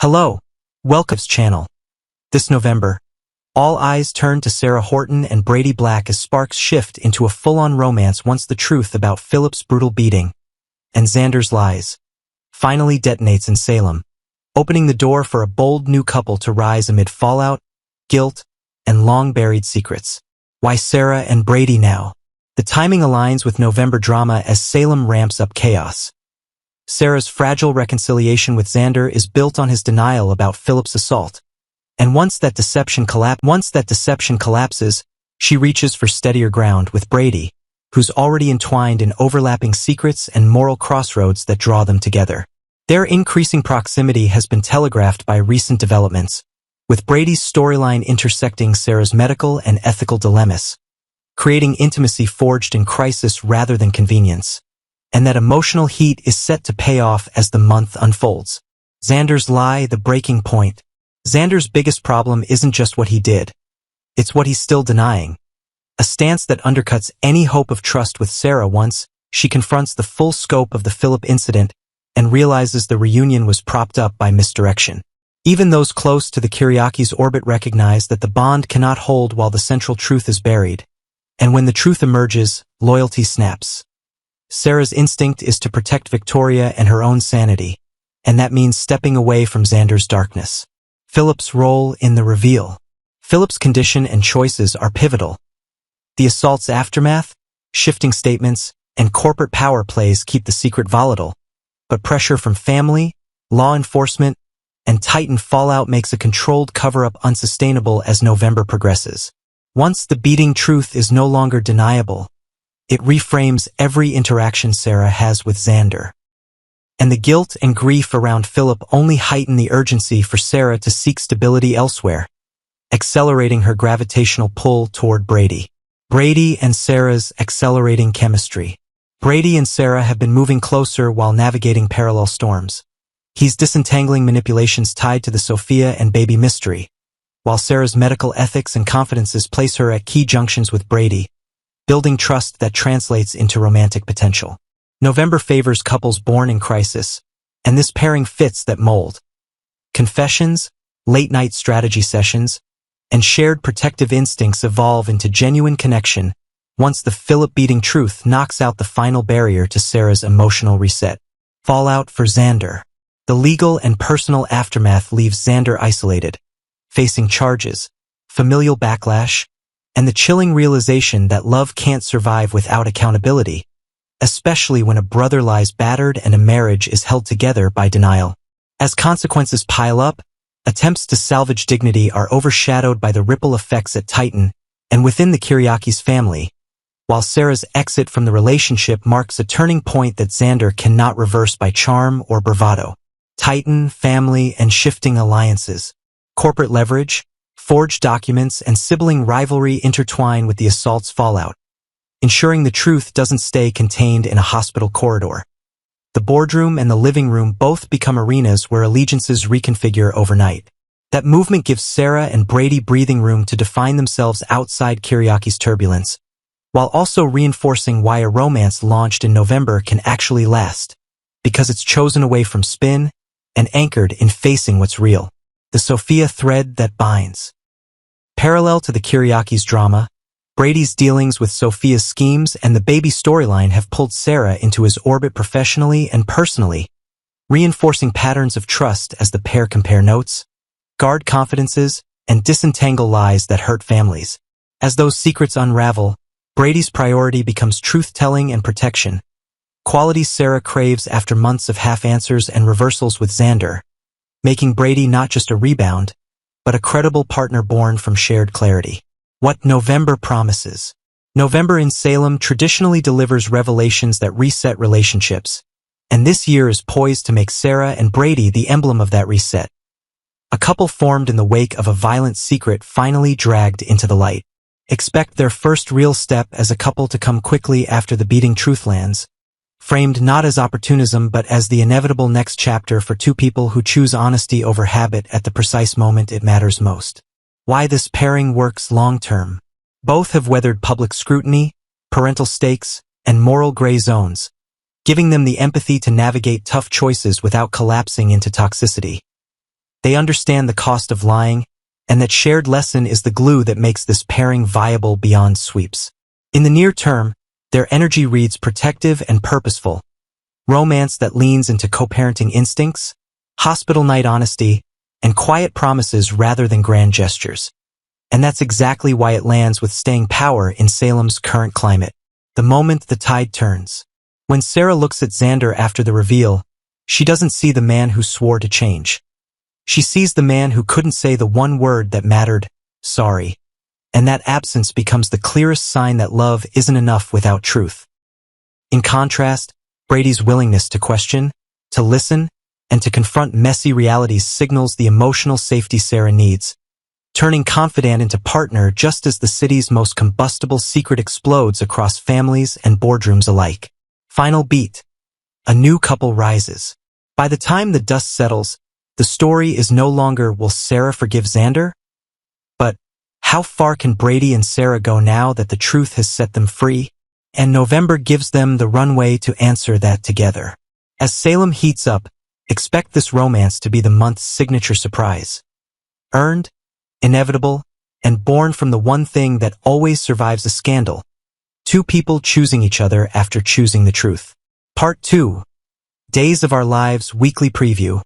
Hello, welcome to this channel. This November, all eyes turn to Sarah Horton and Brady Black as sparks shift into a full-on romance once the truth about Philip's brutal beating and Xander's lies finally detonates in Salem, opening the door for a bold new couple to rise amid fallout, guilt, and long-buried secrets. Why Sarah and Brady now? The timing aligns with November drama as Salem ramps up chaos. Sarah's fragile reconciliation with Xander is built on his denial about Philip's assault. And once that deception collapses, she reaches for steadier ground with Brady, who's already entwined in overlapping secrets and moral crossroads that draw them together. Their increasing proximity has been telegraphed by recent developments, with Brady's storyline intersecting Sarah's medical and ethical dilemmas, creating intimacy forged in crisis rather than convenience. And that emotional heat is set to pay off as the month unfolds. Xander's lie, the breaking point. Xander's biggest problem isn't just what he did. It's what he's still denying. A stance that undercuts any hope of trust with Sarah once she confronts the full scope of the Philip incident and realizes the reunion was propped up by misdirection. Even those close to the Kiriaki's orbit recognize that the bond cannot hold while the central truth is buried. And when the truth emerges, loyalty snaps. Sarah's instinct is to protect Victoria and her own sanity, and that means stepping away from Xander's darkness. Philip's role in the reveal. Philip's condition and choices are pivotal. The assault's aftermath, shifting statements, and corporate power plays keep the secret volatile, but pressure from family, law enforcement, and Titan fallout makes a controlled cover-up unsustainable as November progresses. Once the beating truth is no longer deniable, it reframes every interaction Sarah has with Xander. And the guilt and grief around Philip only heighten the urgency for Sarah to seek stability elsewhere, accelerating her gravitational pull toward Brady. Brady and Sarah's accelerating chemistry. Brady and Sarah have been moving closer while navigating parallel storms. He's disentangling manipulations tied to the Sophia and baby mystery, while Sarah's medical ethics and confidences place her at key junctions with Brady, building trust that translates into romantic potential. November favors couples born in crisis, and this pairing fits that mold. Confessions, late-night strategy sessions, and shared protective instincts evolve into genuine connection once the Philip-beating truth knocks out the final barrier to Sarah's emotional reset. Fallout for Xander. The legal and personal aftermath leaves Xander isolated, facing charges, familial backlash, and the chilling realization that love can't survive without accountability, especially when a brother lies battered and a marriage is held together by denial. As consequences pile up, attempts to salvage dignity are overshadowed by the ripple effects at Titan and within the Kiriaki's family, while Sarah's exit from the relationship marks a turning point that Xander cannot reverse by charm or bravado. Titan, family, and shifting alliances. Corporate leverage, forged documents, and sibling rivalry intertwine with the assault's fallout, ensuring the truth doesn't stay contained in a hospital corridor. The boardroom and the living room both become arenas where allegiances reconfigure overnight. That movement gives Sarah and Brady breathing room to define themselves outside Kiriaki's turbulence, while also reinforcing why a romance launched in November can actually last, because it's chosen away from spin and anchored in facing what's real. The Sophia thread that binds. Parallel to the Kiriaki's drama, Brady's dealings with Sophia's schemes and the baby storyline have pulled Sarah into his orbit professionally and personally, reinforcing patterns of trust as the pair compare notes, guard confidences, and disentangle lies that hurt families. As those secrets unravel, Brady's priority becomes truth-telling and protection, qualities Sarah craves after months of half-answers and reversals with Xander, making Brady not just a rebound, but a credible partner born from shared clarity. What November promises. November in Salem traditionally delivers revelations that reset relationships, and this year is poised to make Sarah and Brady the emblem of that reset. A couple formed in the wake of a violent secret finally dragged into the light. Expect their first real step as a couple to come quickly after the beating truth lands, framed not as opportunism but as the inevitable next chapter for two people who choose honesty over habit at the precise moment it matters most. Why this pairing works long-term. Both have weathered public scrutiny, parental stakes, and moral gray zones, giving them the empathy to navigate tough choices without collapsing into toxicity. They understand the cost of lying, and that shared lesson is the glue that makes this pairing viable beyond sweeps. In the near term, their energy reads protective and purposeful, romance that leans into co-parenting instincts, hospital night honesty, and quiet promises rather than grand gestures. And that's exactly why it lands with staying power in Salem's current climate. The moment the tide turns. When Sarah looks at Xander after the reveal, she doesn't see the man who swore to change. She sees the man who couldn't say the one word that mattered, sorry. And that absence becomes the clearest sign that love isn't enough without truth. In contrast, Brady's willingness to question, to listen, and to confront messy realities signals the emotional safety Sarah needs, turning confidant into partner just as the city's most combustible secret explodes across families and boardrooms alike. Final beat. A new couple rises. By the time the dust settles, the story is no longer will Sarah forgive Xander? But how far can Brady and Sarah go now that the truth has set them free? And November gives them the runway to answer that together. As Salem heats up, expect this romance to be the month's signature surprise. Earned, inevitable, and born from the one thing that always survives a scandal. Two people choosing each other after choosing the truth. Part 2. Days of Our Lives Weekly Preview.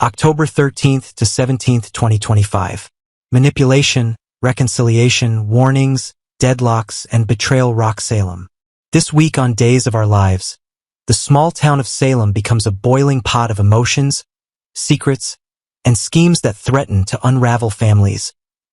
October 13th to 17th, 2025. Manipulation, reconciliation, warnings, deadlocks, and betrayal rock Salem. This week on Days of Our Lives, the small town of Salem becomes a boiling pot of emotions, secrets, and schemes that threaten to unravel families,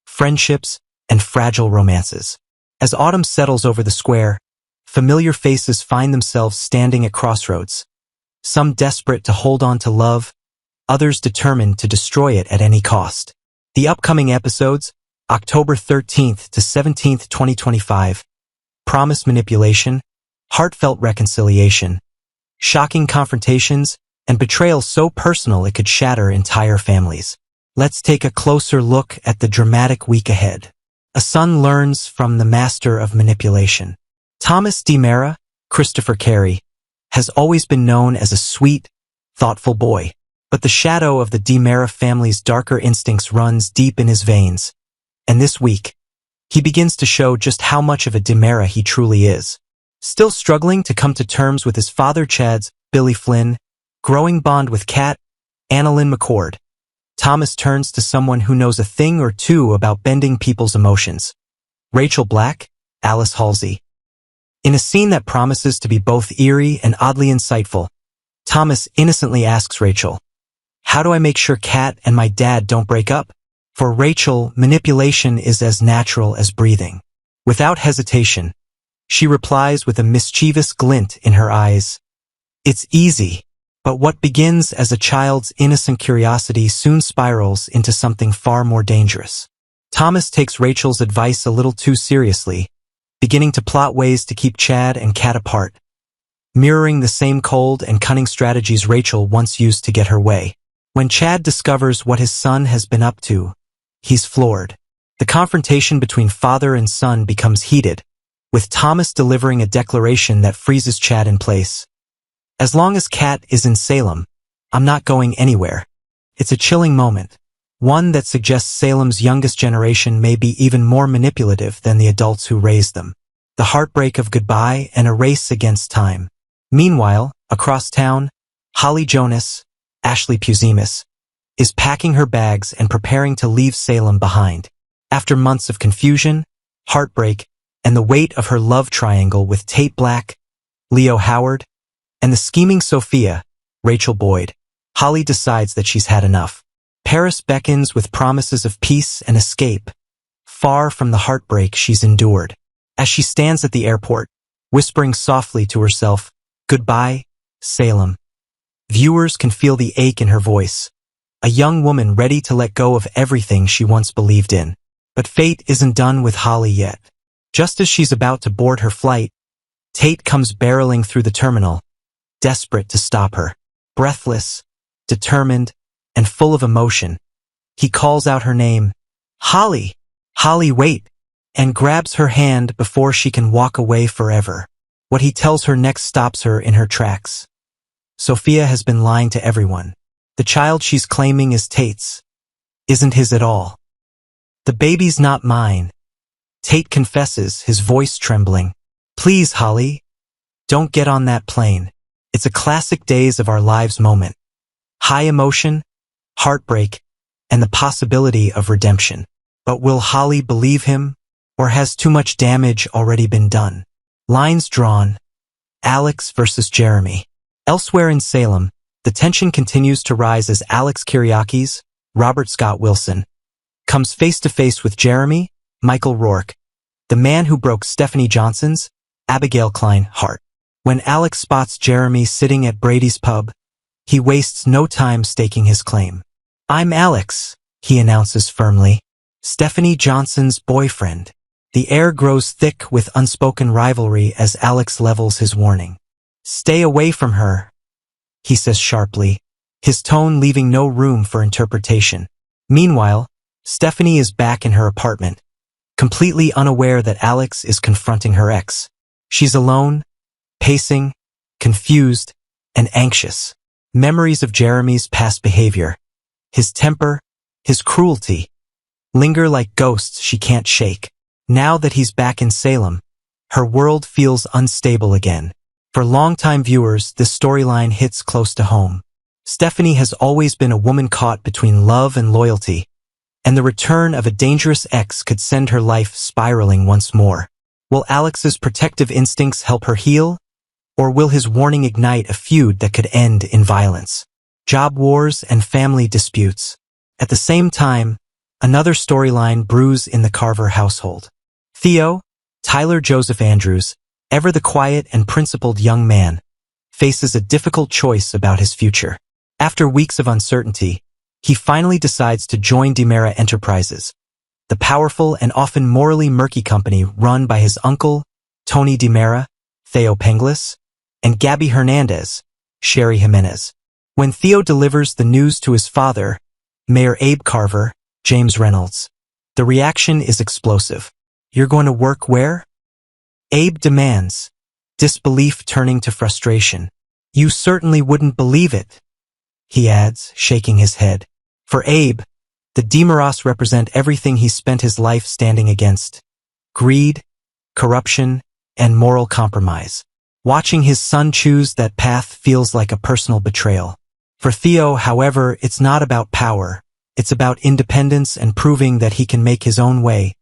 friendships, and fragile romances. As autumn settles over the square, familiar faces find themselves standing at crossroads, some desperate to hold on to love, others determined to destroy it at any cost. The upcoming episodes, October 13th to 17th, 2025, promise manipulation, heartfelt reconciliation, shocking confrontations, and betrayal so personal it could shatter entire families. Let's take a closer look at the dramatic week ahead. A son learns from the master of manipulation. Thomas DiMera, Christopher Carey, has always been known as a sweet, thoughtful boy, but the shadow of the DiMera family's darker instincts runs deep in his veins. And this week, he begins to show just how much of a DiMera he truly is. Still struggling to come to terms with his father Chad's, Billy Flynn, growing bond with Kat, Annalyn McCord, Thomas turns to someone who knows a thing or two about bending people's emotions. Rachel Black, Alice Halsey. In a scene that promises to be both eerie and oddly insightful, Thomas innocently asks Rachel, "How do I make sure Kat and my dad don't break up?" For Rachel, manipulation is as natural as breathing. Without hesitation, she replies with a mischievous glint in her eyes, "It's easy." But what begins as a child's innocent curiosity soon spirals into something far more dangerous. Thomas takes Rachel's advice a little too seriously, beginning to plot ways to keep Chad and Kat apart, mirroring the same cold and cunning strategies Rachel once used to get her way. When Chad discovers what his son has been up to, he's floored. The confrontation between father and son becomes heated, with Thomas delivering a declaration that freezes Chad in place. "As long as Kat is in Salem, I'm not going anywhere." It's a chilling moment, one that suggests Salem's youngest generation may be even more manipulative than the adults who raised them. The heartbreak of goodbye and a race against time. Meanwhile, across town, Holly Jonas, Ashley Puzimis, is packing her bags and preparing to leave Salem behind. After months of confusion, heartbreak, and the weight of her love triangle with Tate Black, Leo Howard, and the scheming Sophia, Rachel Boyd, Holly decides that she's had enough. Paris beckons with promises of peace and escape, far from the heartbreak she's endured. As she stands at the airport, whispering softly to herself, "Goodbye, Salem," viewers can feel the ache in her voice. A young woman ready to let go of everything she once believed in. But fate isn't done with Holly yet. Just as she's about to board her flight, Tate comes barreling through the terminal, desperate to stop her. Breathless, determined, and full of emotion, he calls out her name, "Holly! Holly, wait!" and grabs her hand before she can walk away forever. What he tells her next stops her in her tracks. Sophia has been lying to everyone. The child she's claiming is Tate's, isn't his at all. The baby's not mine. Tate confesses, his voice trembling. Please, Holly, don't get on that plane. It's a classic days of our lives moment. High emotion, heartbreak, and the possibility of redemption. But will Holly believe him, or has too much damage already been done? Lines drawn. Alex versus Jeremy. Elsewhere in Salem, the tension continues to rise as Alex Kyriakis, Robert Scott Wilson, comes face-to-face with Jeremy, Michael Rourke, the man who broke Stephanie Johnson's, Abigail Klein, heart. When Alex spots Jeremy sitting at Brady's pub, he wastes no time staking his claim. I'm Alex, he announces firmly, Stephanie Johnson's boyfriend. The air grows thick with unspoken rivalry as Alex levels his warning. Stay away from her, he says sharply, his tone leaving no room for interpretation. Meanwhile, Stephanie is back in her apartment, completely unaware that Alex is confronting her ex. She's alone, pacing, confused, and anxious. Memories of Jeremy's past behavior, his temper, his cruelty, linger like ghosts she can't shake. Now that he's back in Salem, her world feels unstable again. For longtime viewers, this storyline hits close to home. Stephanie has always been a woman caught between love and loyalty, and the return of a dangerous ex could send her life spiraling once more. Will Alex's protective instincts help her heal, or will his warning ignite a feud that could end in violence? Job wars and family disputes. At the same time, another storyline brews in the Carver household. Theo, Tyler Joseph Andrews, ever the quiet and principled young man, faces a difficult choice about his future. After weeks of uncertainty, he finally decides to join DiMera Enterprises, the powerful and often morally murky company run by his uncle, Tony DiMera, Theo Penglis, and Gabby Hernandez, Sherry Jimenez. When Theo delivers the news to his father, Mayor Abe Carver, James Reynolds, the reaction is explosive. You're going to work where? Abe demands, disbelief turning to frustration. You certainly wouldn't believe it, he adds, shaking his head. For Abe, the DiMeras represent everything he spent his life standing against: greed, corruption, and moral compromise. Watching his son choose that path feels like a personal betrayal. For Theo, however, it's not about power. It's about independence and proving that he can make his own way,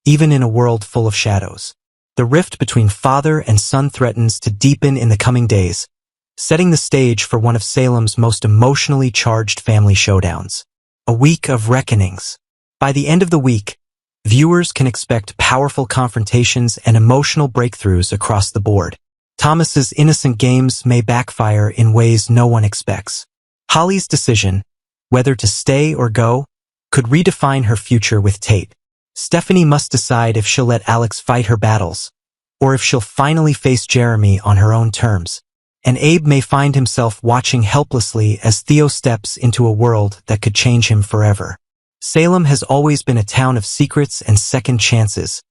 even in a world full of shadows. The rift between father and son threatens to deepen in the coming days, setting the stage for one of Salem's most emotionally charged family showdowns. A week of reckonings. By the end of the week, viewers can expect powerful confrontations and emotional breakthroughs across the board. Thomas's innocent games may backfire in ways no one expects. Holly's decision, whether to stay or go, could redefine her future with Tate. Stephanie must decide if she'll let Alex fight her battles, or if she'll finally face Jeremy on her own terms. And Abe may find himself watching helplessly as Theo steps into a world that could change him forever. Salem has always been a town of secrets and second chances,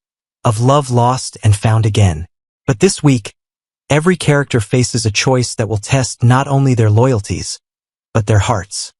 of love lost and found again. But this week, every character faces a choice that will test not only their loyalties, but their hearts.